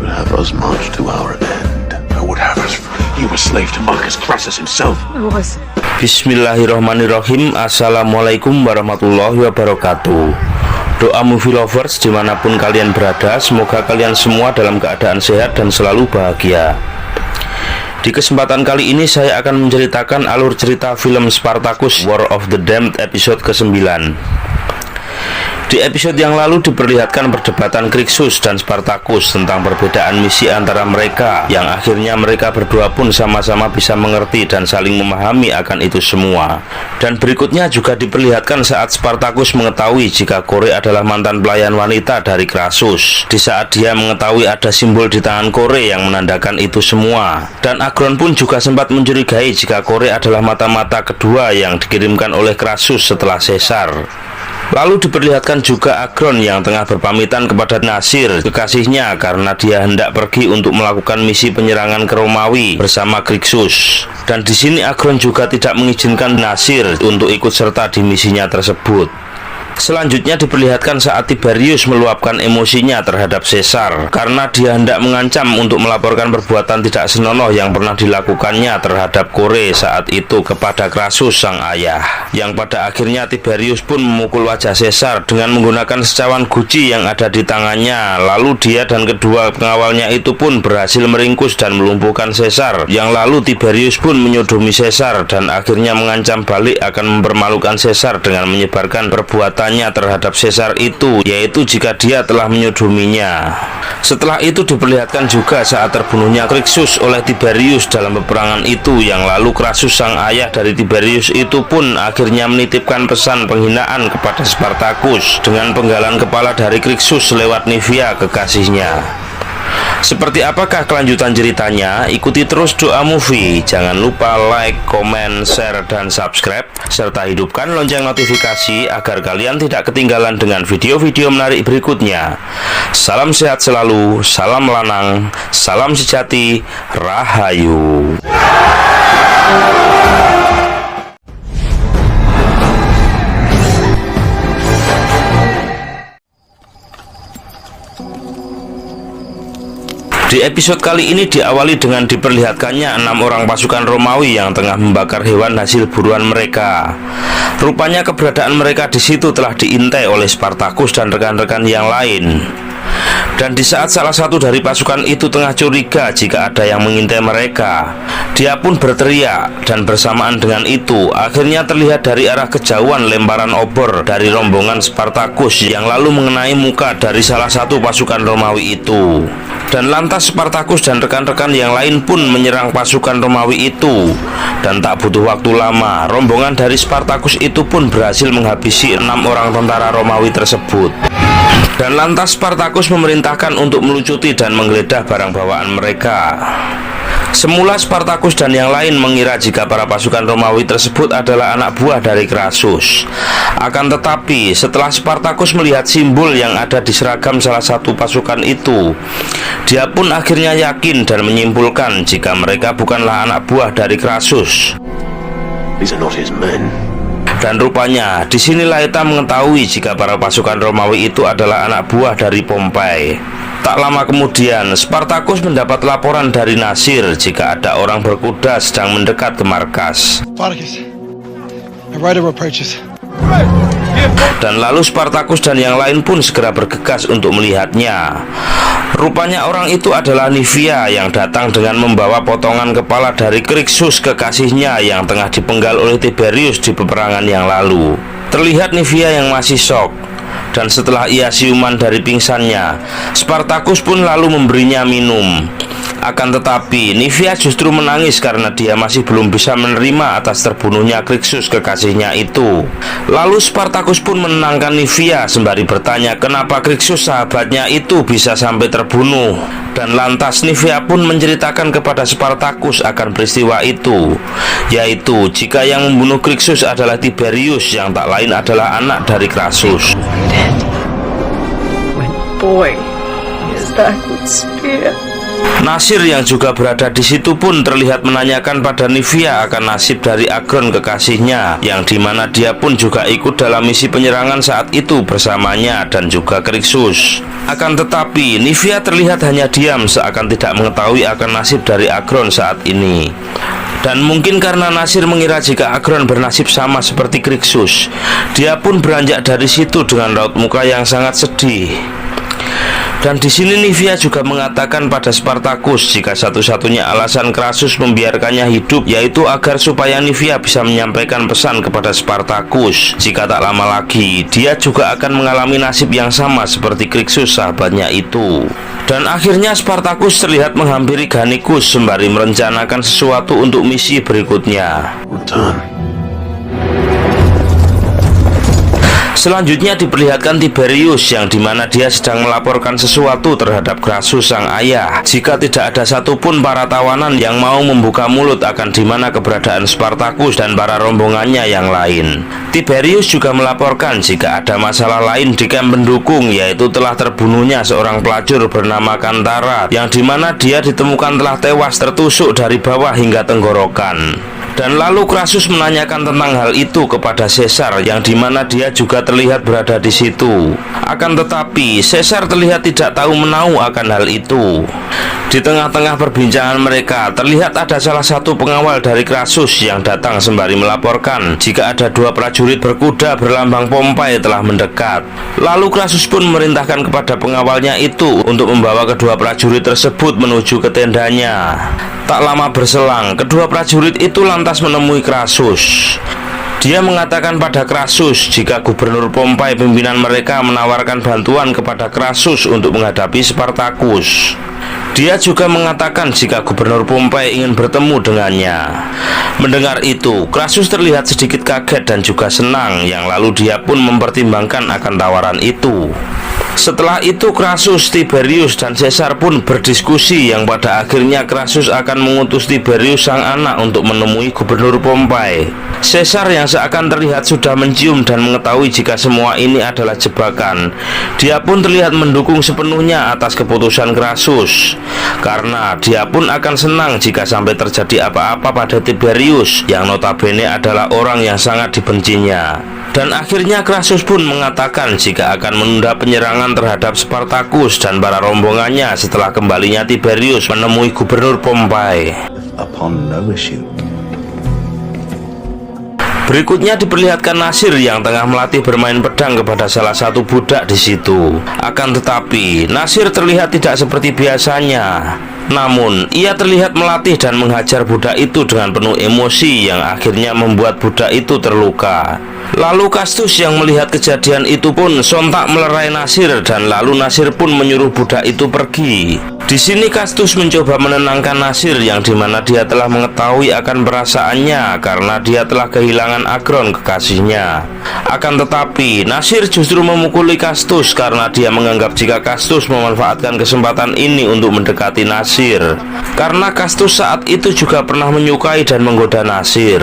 would have us march to our end. I would have us. You were slave to Marcus Crassus himself. I was. Bismillahirrahmanirrahim. Assalamualaikum warahmatullahi wabarakatuh. Doa movie lovers dimanapun kalian berada, semoga kalian semua dalam keadaan sehat dan selalu bahagia. Di kesempatan kali ini saya akan menceritakan alur cerita film Spartacus War of the Damned episode ke-9. Di episode yang lalu diperlihatkan perdebatan Crixus dan Spartacus tentang perbedaan misi antara mereka, yang akhirnya mereka berdua pun sama-sama bisa mengerti dan saling memahami akan itu semua. Dan berikutnya juga diperlihatkan saat Spartacus mengetahui jika Kore adalah mantan pelayan wanita dari Crassus, di saat dia mengetahui ada simbol di tangan Kore yang menandakan itu semua. Dan Agron pun juga sempat mencurigai jika Kore adalah mata-mata kedua yang dikirimkan oleh Crassus setelah Caesar. Lalu diperlihatkan juga Agron yang tengah berpamitan kepada Nasir, kekasihnya, karena dia hendak pergi untuk melakukan misi penyerangan ke Romawi bersama Crixus. Dan di sini Agron juga tidak mengizinkan Nasir untuk ikut serta di misinya tersebut. Selanjutnya diperlihatkan saat Tiberius meluapkan emosinya terhadap Caesar karena dia hendak mengancam untuk melaporkan perbuatan tidak senonoh yang pernah dilakukannya terhadap Kore saat itu kepada Crassus sang ayah. Yang pada akhirnya Tiberius pun memukul wajah Caesar dengan menggunakan secawan guci yang ada di tangannya. Lalu dia dan kedua pengawalnya itu pun berhasil meringkus dan melumpuhkan Caesar. Yang lalu Tiberius pun menyodomi Caesar dan akhirnya mengancam balik akan mempermalukan Caesar dengan menyebarkan perbuatan terhadap Caesar itu, yaitu jika dia telah menyodominya. Setelah itu diperlihatkan juga saat terbunuhnya Crixus oleh Tiberius dalam peperangan itu, yang lalu Crassus sang ayah dari Tiberius itu pun akhirnya menitipkan pesan penghinaan kepada Spartacus dengan penggalan kepala dari Crixus lewat Nivea, kekasihnya. Seperti apakah kelanjutan ceritanya? Ikuti terus Doa Movie. Jangan lupa like, komen, share, dan subscribe, serta hidupkan lonceng notifikasi agar kalian tidak ketinggalan dengan video-video menarik berikutnya. Salam sehat selalu, salam lanang, salam sejati, rahayu. Di episode kali ini diawali dengan diperlihatkannya 6 orang pasukan Romawi yang tengah membakar hewan hasil buruan mereka. Rupanya keberadaan mereka di situ telah diintai oleh Spartacus dan rekan-rekan yang lain. Dan di saat salah satu dari pasukan itu tengah curiga jika ada yang mengintai mereka, dia pun berteriak, dan bersamaan dengan itu akhirnya terlihat dari arah kejauhan lemparan obor dari rombongan Spartacus yang lalu mengenai muka dari salah satu pasukan Romawi itu. Dan lantas Spartacus dan rekan-rekan yang lain pun menyerang pasukan Romawi itu. Dan tak butuh waktu lama, rombongan dari Spartacus itu pun berhasil menghabisi 6 orang tentara Romawi tersebut. Dan lantas Spartacus memerintahkan untuk melucuti dan menggeledah barang bawaan mereka. Semula Spartacus dan yang lain mengira jika para pasukan Romawi tersebut adalah anak buah dari Crassus. Akan tetapi setelah Spartacus melihat simbol yang ada di seragam salah satu pasukan itu, dia pun akhirnya yakin dan menyimpulkan jika mereka bukanlah anak buah dari Crassus. These are not his men. Dan rupanya disinilah Eta mengetahui jika para pasukan Romawi itu adalah anak buah dari Pompei. Tak lama kemudian Spartacus mendapat laporan dari Nasir jika ada orang berkuda sedang mendekat ke markas. Spartacus, a rider approaches. Dan lalu Spartacus dan yang lain pun segera bergegas untuk melihatnya. Rupanya orang itu adalah Nivea yang datang dengan membawa potongan kepala dari Crixus, kekasihnya yang tengah dipenggal oleh Tiberius di peperangan yang lalu. Terlihat Nivea yang masih shock. Dan setelah ia siuman dari pingsannya, Spartacus pun lalu memberinya minum. Akan tetapi Nivea justru menangis karena dia masih belum bisa menerima atas terbunuhnya Crixus, kekasihnya itu. Lalu Spartacus pun menenangkan Nivea sembari bertanya kenapa Crixus sahabatnya itu bisa sampai terbunuh. Dan lantas Nivea pun menceritakan kepada Spartacus akan peristiwa itu, yaitu jika yang membunuh Crixus adalah Tiberius yang tak lain adalah anak dari Crassus. When boy, his back with spear. Nasir yang juga berada di situ pun terlihat menanyakan pada Nivea akan nasib dari Agron kekasihnya, yang dimana dia pun juga ikut dalam misi penyerangan saat itu bersamanya dan juga Krixus. Akan tetapi Nivea terlihat hanya diam seakan tidak mengetahui akan nasib dari Agron saat ini. Dan mungkin karena Nasir mengira jika Agron bernasib sama seperti Krixus, dia pun beranjak dari situ dengan raut muka yang sangat sedih. Dan di sini Nivea juga mengatakan pada Spartacus jika satu-satunya alasan Crassus membiarkannya hidup yaitu agar supaya Nivea bisa menyampaikan pesan kepada Spartacus jika tak lama lagi dia juga akan mengalami nasib yang sama seperti Krixus sahabatnya itu. Dan akhirnya Spartacus terlihat menghampiri Gannicus sembari merencanakan sesuatu untuk misi berikutnya. Well done. Selanjutnya diperlihatkan Tiberius yang dimana dia sedang melaporkan sesuatu terhadap Crassus sang ayah jika tidak ada satupun para tawanan yang mau membuka mulut akan dimana keberadaan Spartacus dan para rombongannya yang lain. Tiberius juga melaporkan jika ada masalah lain di kamp pendukung, yaitu telah terbunuhnya seorang pelacur bernama Kantara yang dimana dia ditemukan telah tewas tertusuk dari bawah hingga tenggorokan. Dan lalu Crassus menanyakan tentang hal itu kepada Caesar yang dimana dia juga terlihat berada di situ. Akan tetapi Caesar terlihat tidak tahu menahu akan hal itu. Di tengah-tengah perbincangan mereka terlihat ada salah satu pengawal dari Crassus yang datang sembari melaporkan jika ada dua prajurit berkuda berlambang Pompei telah mendekat. Lalu Crassus pun memerintahkan kepada pengawalnya itu untuk membawa kedua prajurit tersebut menuju ke tendanya. Tak lama berselang, kedua prajurit itu lantas menemui Crassus. Dia mengatakan pada Crassus jika Gubernur Pompei pimpinan mereka menawarkan bantuan kepada Crassus untuk menghadapi Spartacus. Dia juga mengatakan jika Gubernur Pompei ingin bertemu dengannya. Mendengar itu, Crassus terlihat sedikit kaget dan juga senang, yang lalu dia pun mempertimbangkan akan tawaran itu. Setelah itu Crassus, Tiberius, dan Caesar pun berdiskusi yang pada akhirnya Crassus akan mengutus Tiberius sang anak untuk menemui Gubernur Pompei. Caesar yang seakan terlihat sudah mencium dan mengetahui jika semua ini adalah jebakan, dia pun terlihat mendukung sepenuhnya atas keputusan Crassus, karena dia pun akan senang jika sampai terjadi apa-apa pada Tiberius yang notabene adalah orang yang sangat dibencinya. Dan akhirnya Crassus pun mengatakan jika akan menunda penyerangan terhadap Spartacus dan para rombongannya setelah kembalinya Tiberius menemui Gubernur Pompei. Upon no issue. Berikutnya diperlihatkan Nasir yang tengah melatih bermain pedang kepada salah satu budak di situ. Akan tetapi Nasir terlihat tidak seperti biasanya. Namun ia terlihat melatih dan menghajar budak itu dengan penuh emosi yang akhirnya membuat budak itu terluka. Lalu Castus yang melihat kejadian itu pun sontak melerai Nasir dan lalu Nasir pun menyuruh budak itu pergi. Di sini Castus mencoba menenangkan Nasir yang dimana dia telah mengetahui akan perasaannya karena dia telah kehilangan Agron kekasihnya. Akan tetapi Nasir justru memukuli Castus karena dia menganggap jika Castus memanfaatkan kesempatan ini untuk mendekati Nasir, karena Castus saat itu juga pernah menyukai dan menggoda Nasir.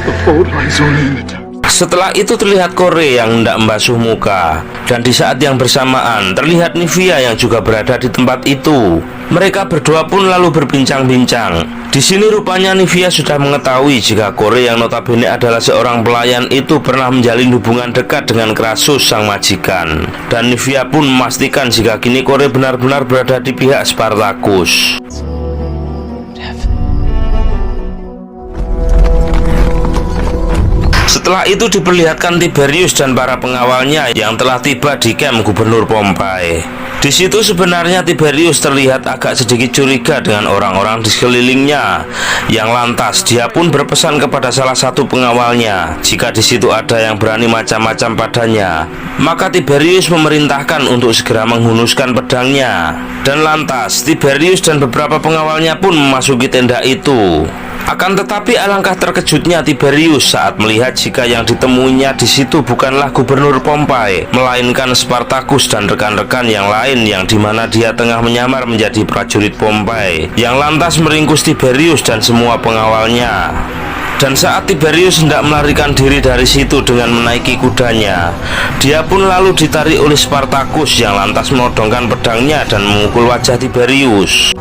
The fault lies only in the Setelah itu terlihat Kore yang hendak membasuh muka, dan di saat yang bersamaan terlihat Nivea yang juga berada di tempat itu. Mereka berdua pun lalu berbincang-bincang. Di sini rupanya Nivea sudah mengetahui jika Kore yang notabene adalah seorang pelayan itu pernah menjalin hubungan dekat dengan Crassus sang majikan. Dan Nivea pun memastikan jika kini Kore benar-benar berada di pihak Spartacus. Setelah itu diperlihatkan Tiberius dan para pengawalnya yang telah tiba di kamp Gubernur Pompei. Di situ sebenarnya Tiberius terlihat agak sedikit curiga dengan orang-orang di sekelilingnya, yang lantas dia pun berpesan kepada salah satu pengawalnya jika di situ ada yang berani macam-macam padanya. Maka Tiberius memerintahkan untuk segera menghunuskan pedangnya, dan lantas Tiberius dan beberapa pengawalnya pun memasuki tenda itu. Akan tetapi alangkah terkejutnya Tiberius saat melihat jika yang ditemuinya di situ bukanlah Gubernur Pompei, melainkan Spartacus dan rekan-rekan yang lain yang dimana dia tengah menyamar menjadi prajurit Pompei, yang lantas meringkus Tiberius dan semua pengawalnya. Dan saat Tiberius hendak melarikan diri dari situ dengan menaiki kudanya, dia pun lalu ditarik oleh Spartacus yang lantas menodongkan pedangnya dan memukul wajah Tiberius.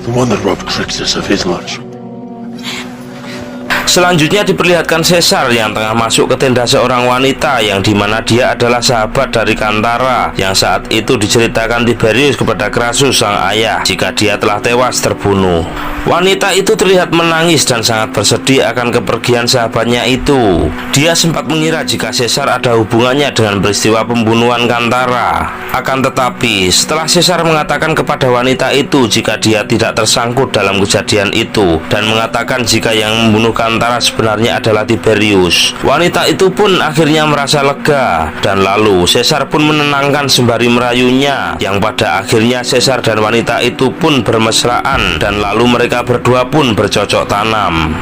The one that robbed Crixus of his lunch. Selanjutnya diperlihatkan Caesar yang tengah masuk ke tenda seorang wanita yang dimana dia adalah sahabat dari Kantara, yang saat itu diceritakan Tiberius kepada Crassus sang ayah jika dia telah tewas terbunuh. Wanita itu terlihat menangis dan sangat bersedih akan kepergian sahabatnya itu. Dia sempat mengira jika Caesar ada hubungannya dengan peristiwa pembunuhan Kantara. Akan tetapi setelah Caesar mengatakan kepada wanita itu jika dia tidak tersangkut dalam kejadian itu dan mengatakan jika yang membunuh Kantara sebenarnya adalah Tiberius, wanita itu pun akhirnya merasa lega, dan lalu Caesar pun menenangkan sembari merayunya, yang pada akhirnya Caesar dan wanita itu pun bermesraan, dan lalu mereka berdua pun bercocok tanam.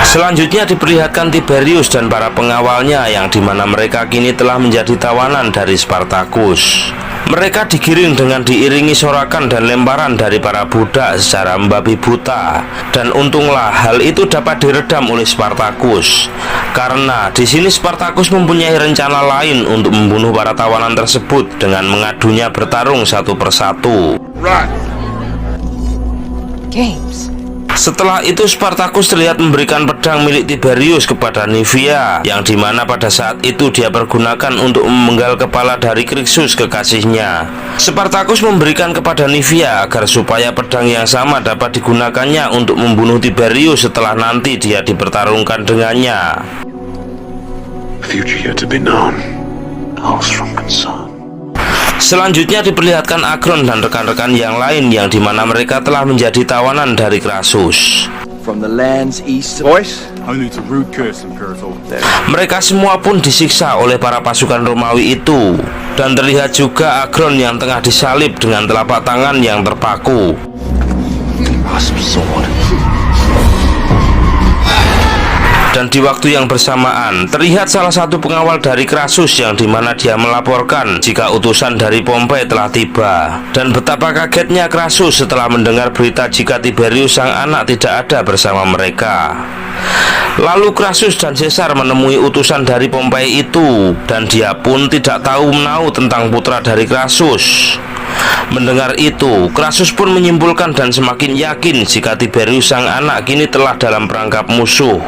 Selanjutnya diperlihatkan Tiberius dan para pengawalnya yang dimana mereka kini telah menjadi tawanan dari Spartacus. Mereka digiring dengan diiringi sorakan dan lemparan dari para budak secara membabi buta. Dan untunglah hal itu dapat diredam oleh Spartacus, karena di sini Spartacus mempunyai rencana lain untuk membunuh para tawanan tersebut dengan mengadunya bertarung satu persatu. Games. Setelah itu Spartacus terlihat memberikan pedang milik Tiberius kepada Nivea, yang dimana pada saat itu dia pergunakan untuk memenggal kepala dari Crixus kekasihnya. Spartacus memberikan kepada Nivea agar supaya pedang yang sama dapat digunakannya untuk membunuh Tiberius setelah nanti dia dipertarungkan dengannya. Future yet to be known. All from concern. Selanjutnya diperlihatkan Agron dan rekan-rekan yang lain yang dimana mereka telah menjadi tawanan dari Crassus. From the lands east. Voice? Only to rude curse and curse over there. Mereka semua pun disiksa oleh para pasukan Romawi itu. Dan terlihat juga Agron yang tengah disalib dengan telapak tangan yang terpaku. Dan di waktu yang bersamaan terlihat salah satu pengawal dari Crassus yang dimana dia melaporkan jika utusan dari Pompei telah tiba. Dan betapa kagetnya Crassus setelah mendengar berita jika Tiberius sang anak tidak ada bersama mereka. Lalu Crassus dan Caesar menemui utusan dari Pompei itu, dan dia pun tidak tahu menahu tentang putra dari Crassus. Mendengar itu, Crassus pun menyimpulkan dan semakin yakin jika Tiberius sang anak kini telah dalam perangkap musuh.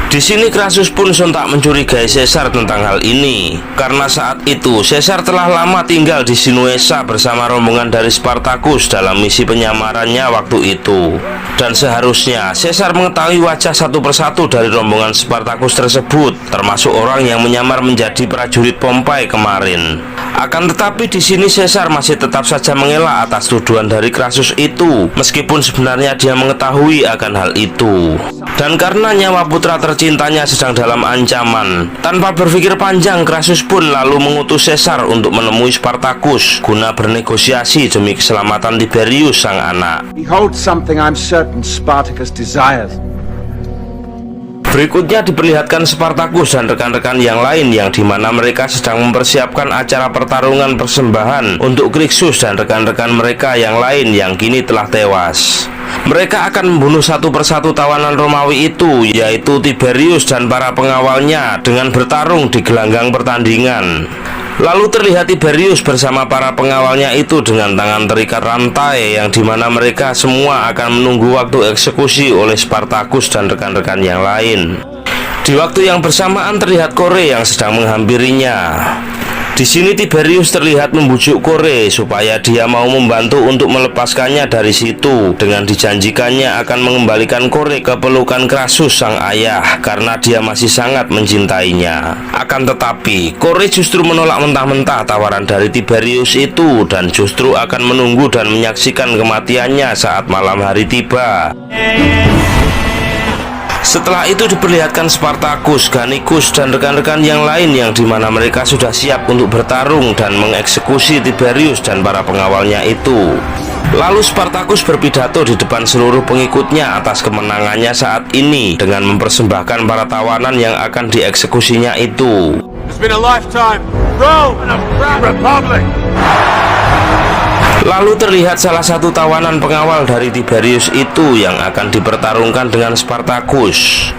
Di sini Crassus pun sontak mencurigai Caesar tentang hal ini, karena saat itu Caesar telah lama tinggal di Sinuessa bersama rombongan dari Spartacus dalam misi penyamarannya waktu itu. Dan seharusnya Caesar mengetahui wajah satu persatu dari rombongan Spartacus tersebut, termasuk orang yang menyamar menjadi prajurit Pompei kemarin. Akan tetapi di sini Caesar masih tetap saja mengelak atas tuduhan dari Crassus itu, meskipun sebenarnya dia mengetahui akan hal itu. Dan karena nyawa putra tercintanya sedang dalam ancaman, tanpa berpikir panjang Crassus pun lalu mengutus Caesar untuk menemui Spartacus guna bernegosiasi demi keselamatan Tiberius sang anak. Behold something I'm certain Spartacus desires. Berikutnya diperlihatkan Spartacus dan rekan-rekan yang lain yang dimana mereka sedang mempersiapkan acara pertarungan persembahan untuk Crixus dan rekan-rekan mereka yang lain yang kini telah tewas. Mereka akan membunuh satu persatu tawanan Romawi itu, yaitu Tiberius dan para pengawalnya, dengan bertarung di gelanggang pertandingan. Lalu terlihat Tiberius bersama para pengawalnya itu dengan tangan terikat rantai, yang dimana mereka semua akan menunggu waktu eksekusi oleh Spartacus dan rekan-rekan yang lain. Di waktu yang bersamaan terlihat Kore yang sedang menghampirinya. Di sini Tiberius terlihat membujuk Kore supaya dia mau membantu untuk melepaskannya dari situ, dengan dijanjikannya akan mengembalikan Kore ke pelukan Crassus sang ayah karena dia masih sangat mencintainya. Akan tetapi Kore justru menolak mentah-mentah tawaran dari Tiberius itu, dan justru akan menunggu dan menyaksikan kematiannya saat malam hari tiba. Setelah itu diperlihatkan Spartacus, Gannicus, dan rekan-rekan yang lain yang dimana mereka sudah siap untuk bertarung dan mengeksekusi Tiberius dan para pengawalnya itu. Lalu Spartacus berpidato di depan seluruh pengikutnya atas kemenangannya saat ini dengan mempersembahkan para tawanan yang akan dieksekusinya itu. It's been a lifetime. Rome and a proud republic. Lalu terlihat salah satu tawanan pengawal dari Tiberius itu yang akan dipertarungkan dengan Spartacus.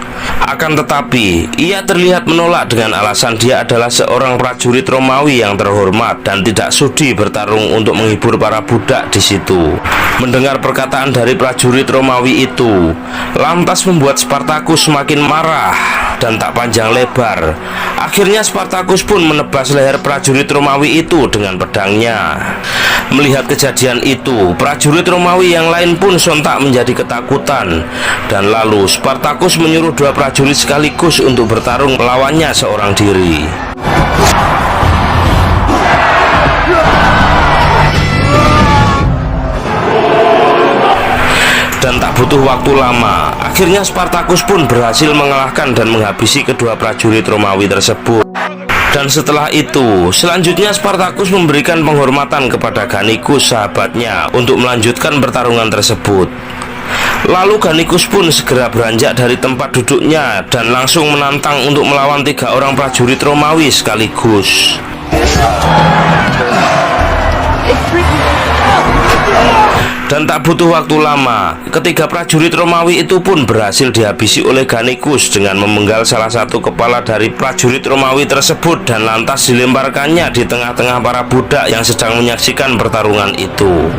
Akan tetapi, ia terlihat menolak dengan alasan dia adalah seorang prajurit Romawi yang terhormat dan tidak sudi bertarung untuk menghibur para budak di situ. Mendengar perkataan dari prajurit Romawi itu, lantas membuat Spartacus semakin marah dan tak panjang lebar. Akhirnya Spartacus pun menebas leher prajurit Romawi itu dengan pedangnya. Melihat kejadian itu, prajurit Romawi yang lain pun sontak menjadi ketakutan. Dan lalu Spartacus menyuruh dua prajurit sekaligus untuk bertarung melawannya seorang diri. Dan tak butuh waktu lama, akhirnya Spartacus pun berhasil mengalahkan dan menghabisi kedua prajurit Romawi tersebut. Dan setelah itu, selanjutnya Spartacus memberikan penghormatan kepada Gannicus sahabatnya untuk melanjutkan pertarungan tersebut. Lalu Gannicus pun segera beranjak dari tempat duduknya dan langsung menantang untuk melawan 3 orang prajurit Romawi sekaligus. Dan tak butuh waktu lama, ketiga prajurit Romawi itu pun berhasil dihabisi oleh Gannicus dengan memenggal salah satu kepala dari prajurit Romawi tersebut dan lantas dilemparkannya di tengah-tengah para budak yang sedang menyaksikan pertarungan itu.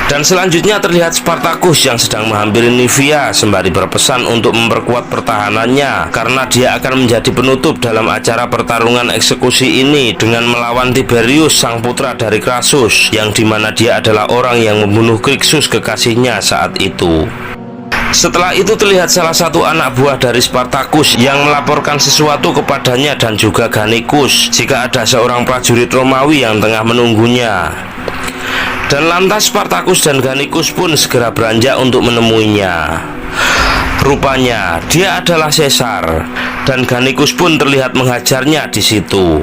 Dan selanjutnya terlihat Spartacus yang sedang menghampiri Nivea sembari berpesan untuk memperkuat pertahanannya karena dia akan menjadi penutup dalam acara pertarungan eksekusi ini dengan melawan Tiberius sang putra dari Crassus, yang dimana dia adalah orang yang membunuh Crixus kekasihnya saat itu. Setelah itu terlihat salah satu anak buah dari Spartacus yang melaporkan sesuatu kepadanya dan juga Gannicus jika ada seorang prajurit Romawi yang tengah menunggunya. Dan lantas Spartacus dan Gannicus pun segera beranjak untuk menemuinya. Rupanya dia adalah Caesar, dan Gannicus pun terlihat menghajarnya di situ.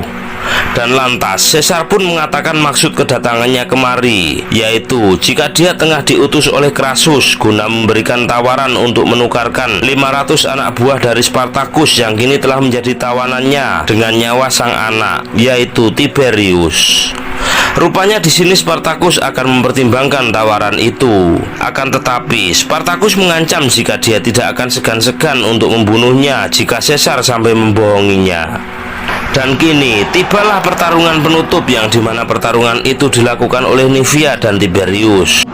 Dan lantas Caesar pun mengatakan maksud kedatangannya kemari, yaitu jika dia tengah diutus oleh Crassus guna memberikan tawaran untuk menukarkan 500 anak buah dari Spartacus yang kini telah menjadi tawanannya dengan nyawa sang anak, yaitu Tiberius. Rupanya di sini Spartacus akan mempertimbangkan tawaran itu. Akan tetapi Spartacus mengancam jika dia tidak akan segan-segan untuk membunuhnya jika Caesar sampai membohonginya. Dan kini tibalah pertarungan penutup yang dimana pertarungan itu dilakukan oleh Nivea dan Tiberius.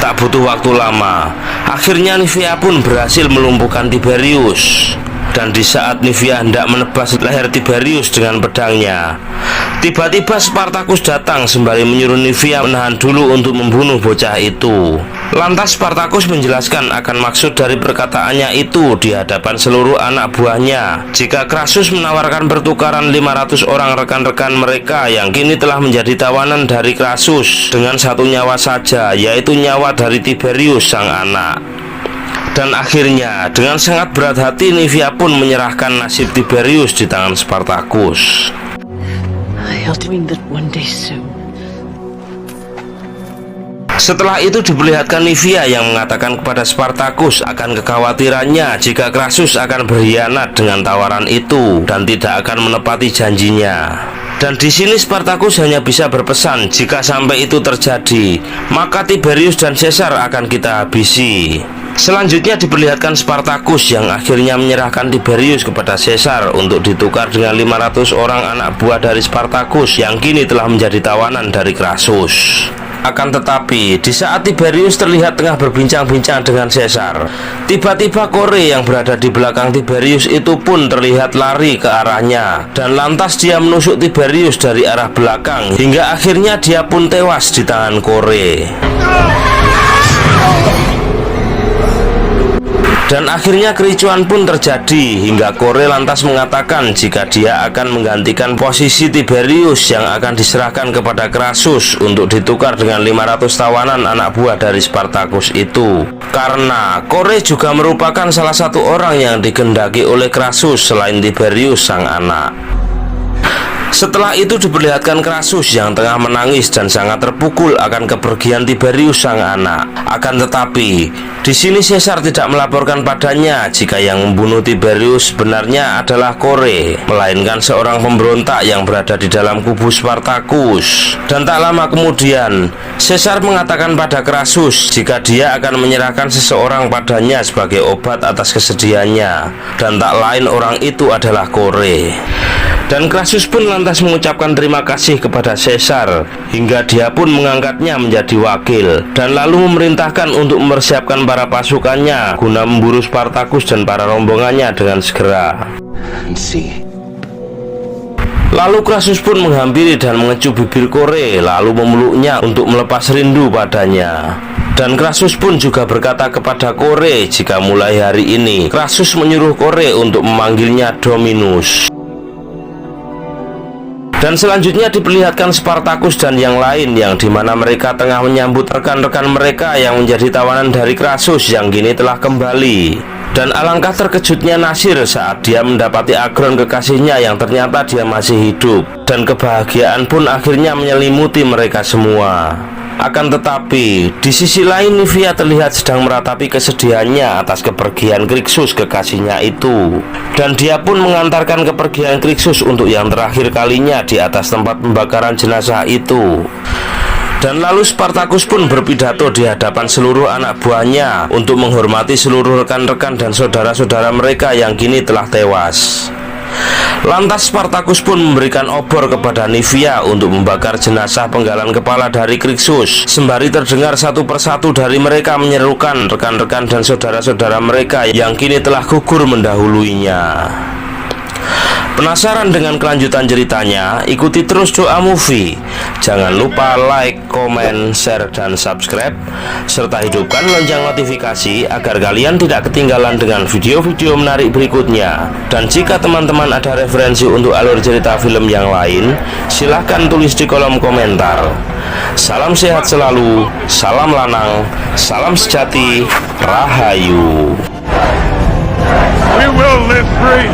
Tak butuh waktu lama, akhirnya Nivea pun berhasil melumpuhkan Tiberius. Dan di saat Nivea hendak menebas leher Tiberius dengan pedangnya, tiba-tiba Spartacus datang sembari menyuruh Nivea menahan dulu untuk membunuh bocah itu. Lantas Spartacus menjelaskan akan maksud dari perkataannya itu di hadapan seluruh anak buahnya jika Crassus menawarkan pertukaran 500 orang rekan-rekan mereka yang kini telah menjadi tawanan dari Crassus dengan satu nyawa saja, yaitu nyawa dari Tiberius sang anak. Dan akhirnya dengan sangat berat hati Nivea pun menyerahkan nasib Tiberius di tangan Spartacus. I'll doing that one day soon. Setelah itu diperlihatkan Nivea yang mengatakan kepada Spartacus akan kekhawatirannya jika Crassus akan berkhianat dengan tawaran itu dan tidak akan menepati janjinya. Dan di sini Spartacus hanya bisa berpesan jika sampai itu terjadi, maka Tiberius dan Caesar akan kita habisi. Selanjutnya diperlihatkan Spartacus yang akhirnya menyerahkan Tiberius kepada Caesar untuk ditukar dengan 500 orang anak buah dari Spartacus yang kini telah menjadi tawanan dari Crassus. Akan tetapi, di saat Tiberius terlihat tengah berbincang-bincang dengan Caesar, tiba-tiba Kore yang berada di belakang Tiberius itu pun terlihat lari ke arahnya. Dan lantas dia menusuk Tiberius dari arah belakang hingga akhirnya dia pun tewas di tangan Kore. Dan akhirnya kericuan pun terjadi hingga Kore lantas mengatakan jika dia akan menggantikan posisi Tiberius yang akan diserahkan kepada Crassus untuk ditukar dengan 500 tawanan anak buah dari Spartacus itu. Karena Kore juga merupakan salah satu orang yang dikehendaki oleh Crassus selain Tiberius sang anak. Setelah itu diperlihatkan Crassus yang tengah menangis dan sangat terpukul akan kepergian Tiberius sang anak. Akan tetapi, di sini Caesar tidak melaporkan padanya jika yang membunuh Tiberius sebenarnya adalah Kore, melainkan seorang pemberontak yang berada di dalam kubu Spartacus. Dan tak lama kemudian, Caesar mengatakan pada Crassus jika dia akan menyerahkan seseorang padanya sebagai obat atas kesedihannya, dan tak lain orang itu adalah Kore. Dan Crassus pun lantas mengucapkan terima kasih kepada Caesar, hingga dia pun mengangkatnya menjadi wakil, dan lalu memerintahkan untuk mempersiapkan para pasukannya guna memburu Spartacus dan para rombongannya dengan segera. Lalu Crassus pun menghampiri dan mengecup bibir Kore, lalu memeluknya untuk melepas rindu padanya. Dan Crassus pun juga berkata kepada Kore jika mulai hari ini Crassus menyuruh Kore untuk memanggilnya Dominus. Dan selanjutnya diperlihatkan Spartacus dan yang lain, yang dimana mereka tengah menyambut rekan-rekan mereka yang menjadi tawanan dari Crassus yang kini telah kembali. Dan alangkah terkejutnya Nasir saat dia mendapati Agron kekasihnya yang ternyata dia masih hidup. Dan kebahagiaan pun akhirnya menyelimuti mereka semua. Akan tetapi, di sisi lain Livia terlihat sedang meratapi kesedihannya atas kepergian Crixus kekasihnya itu. Dan dia pun mengantarkan kepergian Crixus untuk yang terakhir kalinya di atas tempat pembakaran jenazah itu. Dan lalu Spartacus pun berpidato di hadapan seluruh anak buahnya untuk menghormati seluruh rekan-rekan dan saudara-saudara mereka yang kini telah tewas. Lantas Spartacus pun memberikan obor kepada Livia untuk membakar jenazah penggalan kepala dari Crixus, sembari terdengar satu persatu dari mereka menyerukan rekan-rekan dan saudara-saudara mereka yang kini telah gugur mendahuluinya. Penasaran dengan kelanjutan ceritanya? Ikuti terus Doa Movie. Jangan lupa like, komen, share, dan subscribe, serta hidupkan lonceng notifikasi agar kalian tidak ketinggalan dengan video-video menarik berikutnya. Dan jika teman-teman ada referensi untuk alur cerita film yang lain, silahkan tulis di kolom komentar. Salam sehat selalu, salam lanang, salam sejati, rahayu. We will live free.